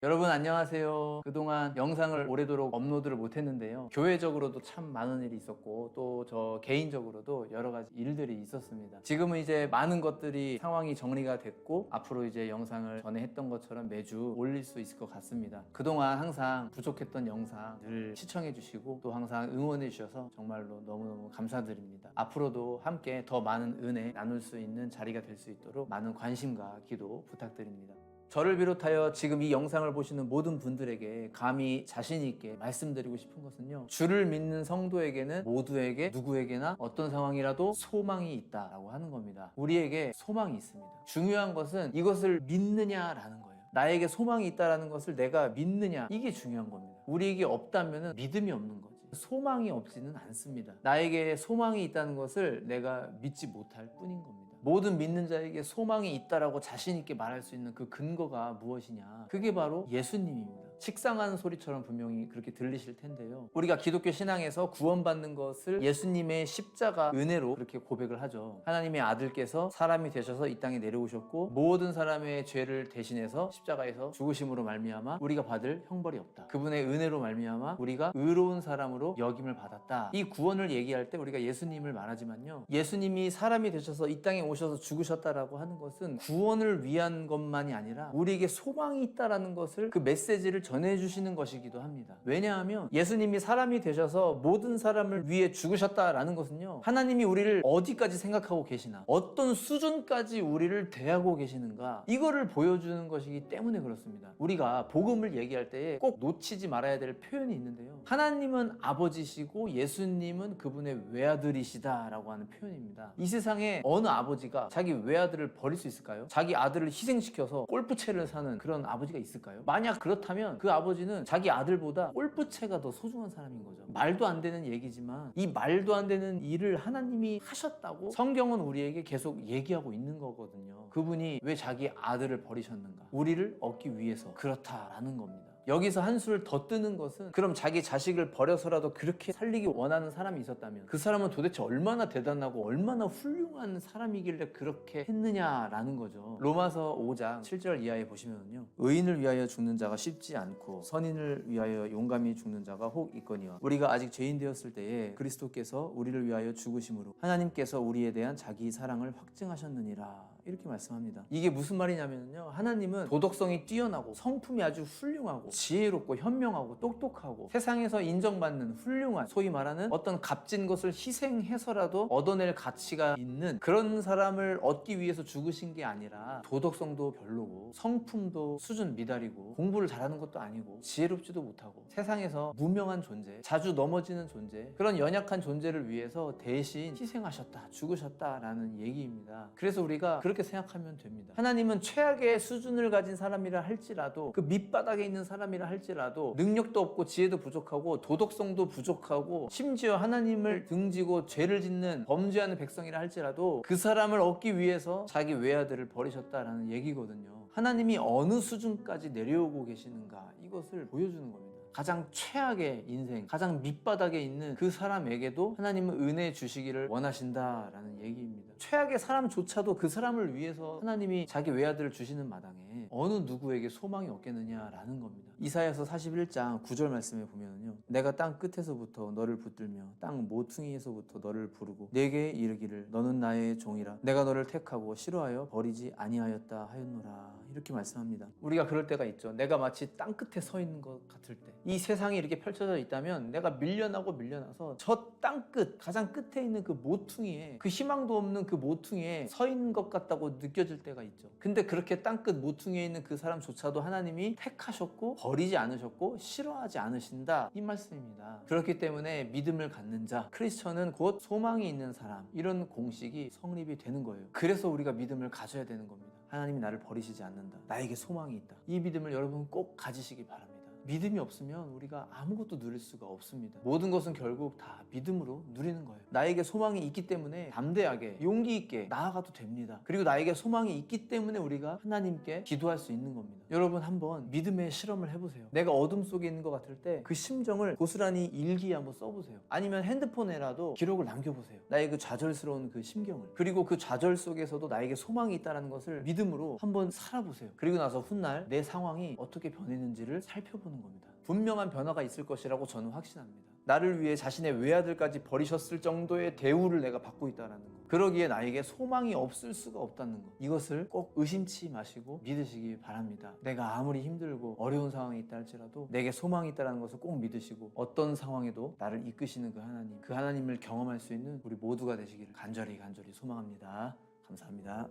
여러분 안녕하세요. 그동안 영상을 오래도록 업로드를 못했는데요. 교회적으로도 참 많은 일이 있었고 또 저 개인적으로도 여러 가지 일들이 있었습니다. 지금은 이제 많은 것들이 상황이 정리가 됐고 앞으로 이제 영상을 전에 했던 것처럼 매주 올릴 수 있을 것 같습니다. 그동안 항상 부족했던 영상 늘 시청해 주시고 또 항상 응원해 주셔서 정말로 너무너무 감사드립니다. 앞으로도 함께 더 많은 은혜 나눌 수 있는 자리가 될 수 있도록 많은 관심과 기도 부탁드립니다. 저를 비롯하여 지금 이 영상을 보시는 모든 분들에게 감히 자신 있게 말씀드리고 싶은 것은요, 주를 믿는 성도에게는 모두에게 누구에게나 어떤 상황이라도 소망이 있다라고 하는 겁니다. 우리에게 소망이 있습니다. 중요한 것은 이것을 믿느냐라는 거예요. 나에게 소망이 있다라는 것을 내가 믿느냐, 이게 중요한 겁니다. 우리에게 없다면 믿음이 없는 거지. 소망이 없지는 않습니다. 나에게 소망이 있다는 것을 내가 믿지 못할 뿐인 겁니다. 모든 믿는 자에게 소망이 있다라고 자신 있게 말할 수 있는 그 근거가 무엇이냐? 그게 바로 예수님입니다. 식상한 소리처럼 분명히 그렇게 들리실 텐데요. 우리가 기독교 신앙에서 구원받는 것을 예수님의 십자가 은혜로 그렇게 고백을 하죠. 하나님의 아들께서 사람이 되셔서 이 땅에 내려오셨고 모든 사람의 죄를 대신해서 십자가에서 죽으심으로 말미암아 우리가 받을 형벌이 없다. 그분의 은혜로 말미암아 우리가 의로운 사람으로 여김을 받았다. 이 구원을 얘기할 때 우리가 예수님을 말하지만요. 예수님이 사람이 되셔서 이 땅에 오셔서 죽으셨다라고 하는 것은 구원을 위한 것만이 아니라 우리에게 소망이 있다라는 것을 그 메시지를 전해주시는 것이기도 합니다. 왜냐하면 예수님이 사람이 되셔서 모든 사람을 위해 죽으셨다라는 것은요, 하나님이 우리를 어디까지 생각하고 계시나, 어떤 수준까지 우리를 대하고 계시는가, 이거를 보여주는 것이기 때문에 그렇습니다. 우리가 복음을 얘기할 때에 꼭 놓치지 말아야 될 표현이 있는데요, 하나님은 아버지시고 예수님은 그분의 외아들이시다라고 하는 표현입니다. 이 세상에 어느 아버지가 자기 외아들을 버릴 수 있을까요? 자기 아들을 희생시켜서 골프채를 사는 그런 아버지가 있을까요? 만약 그렇다면 그 아버지는 자기 아들보다 골프채가 더 소중한 사람인 거죠. 말도 안 되는 얘기지만 이 말도 안 되는 일을 하나님이 하셨다고 성경은 우리에게 계속 얘기하고 있는 거거든요. 그분이 왜 자기 아들을 버리셨는가? 우리를 얻기 위해서 그렇다라는 겁니다. 여기서 한술 더 뜨는 것은, 그럼 자기 자식을 버려서라도 그렇게 살리기 원하는 사람이 있었다면 그 사람은 도대체 얼마나 대단하고 얼마나 훌륭한 사람이길래 그렇게 했느냐라는 거죠. 로마서 5장 7절 이하에 보시면요, 의인을 위하여 죽는 자가 쉽지 않고 선인을 위하여 용감히 죽는 자가 혹 있거니와 우리가 아직 죄인 되었을 때에 그리스도께서 우리를 위하여 죽으심으로 하나님께서 우리에 대한 자기 사랑을 확증하셨느니라, 이렇게 말씀합니다. 이게 무슨 말이냐면요, 하나님은 도덕성이 뛰어나고 성품이 아주 훌륭하고 지혜롭고 현명하고 똑똑하고 세상에서 인정받는 훌륭한, 소위 말하는 어떤 값진 것을 희생해서라도 얻어낼 가치가 있는 그런 사람을 얻기 위해서 죽으신 게 아니라, 도덕성도 별로고 성품도 수준 미달이고 공부를 잘하는 것도 아니고 지혜롭지도 못하고 세상에서 무명한 존재, 자주 넘어지는 존재, 그런 연약한 존재를 위해서 대신 희생하셨다, 죽으셨다라는 얘기입니다. 그래서 우리가 그렇게 생각하면 됩니다. 하나님은 최악의 수준을 가진 사람이라 할지라도, 그 밑바닥에 있는 사람이라 할지라도, 능력도 없고 지혜도 부족하고 도덕성도 부족하고 심지어 하나님을 등지고 죄를 짓는 범죄하는 백성이라 할지라도 그 사람을 얻기 위해서 자기 외아들을 버리셨다라는 얘기거든요. 하나님이 어느 수준까지 내려오고 계시는가, 이것을 보여주는 겁니다. 가장 최악의 인생, 가장 밑바닥에 있는 그 사람에게도 하나님은 은혜 주시기를 원하신다라는 얘기입니다. 최악의 사람조차도 그 사람을 위해서 하나님이 자기 외아들을 주시는 마당에 어느 누구에게 소망이 없겠느냐라는 겁니다. 이사야서 41장 9절 말씀에 보면요, 내가 땅 끝에서부터 너를 붙들며 땅 모퉁이에서부터 너를 부르고 내게 이르기를 너는 나의 종이라 내가 너를 택하고 싫어하여 버리지 아니하였다 하였노라, 이렇게 말씀합니다. 우리가 그럴 때가 있죠. 내가 마치 땅 끝에 서 있는 것 같을 때, 이 세상이 이렇게 펼쳐져 있다면 내가 밀려나서 저 땅끝, 가장 끝에 있는 그 모퉁이에, 그 희망도 없는 그 모퉁이에 서 있는 것 같다고 느껴질 때가 있죠. 근데 그렇게 땅끝 모퉁이에 있는 그 사람조차도 하나님이 택하셨고 버리지 않으셨고 싫어하지 않으신다, 이 말씀입니다. 그렇기 때문에 믿음을 갖는 자, 크리스천은 곧 소망이 있는 사람, 이런 공식이 성립이 되는 거예요. 그래서 우리가 믿음을 가져야 되는 겁니다. 하나님이 나를 버리시지 않는다, 나에게 소망이 있다, 이 믿음을 여러분 꼭 가지시기 바랍니다. 믿음이 없으면 우리가 아무것도 누릴 수가 없습니다. 모든 것은 결국 다 믿음으로 누리는 거예요. 나에게 소망이 있기 때문에 담대하게 용기 있게 나아가도 됩니다. 그리고 나에게 소망이 있기 때문에 우리가 하나님께 기도할 수 있는 겁니다. 여러분 한번 믿음의 실험을 해보세요. 내가 어둠 속에 있는 것 같을 때 그 심정을 고스란히 일기에 한번 써보세요. 아니면 핸드폰에라도 기록을 남겨보세요. 나의 그 좌절스러운 그 심경을. 그리고 그 좌절 속에서도 나에게 소망이 있다는 것을 믿음으로 한번 살아보세요. 그리고 나서 훗날 내 상황이 어떻게 변했는지를 살펴보는 겁니다. 분명한 변화가 있을 것이라고 저는 확신합니다. 나를 위해 자신의 외아들까지 버리셨을 정도의 대우를 내가 받고 있다는 것. 그러기에 나에게 소망이 없을 수가 없다는 것. 이것을 꼭 의심치 마시고 믿으시기 바랍니다. 내가 아무리 힘들고 어려운 상황이 있다 할지라도 내게 소망이 있다는 것을 꼭 믿으시고 어떤 상황에도 나를 이끄시는 그 하나님을 경험할 수 있는 우리 모두가 되시기를 간절히 소망합니다. 감사합니다.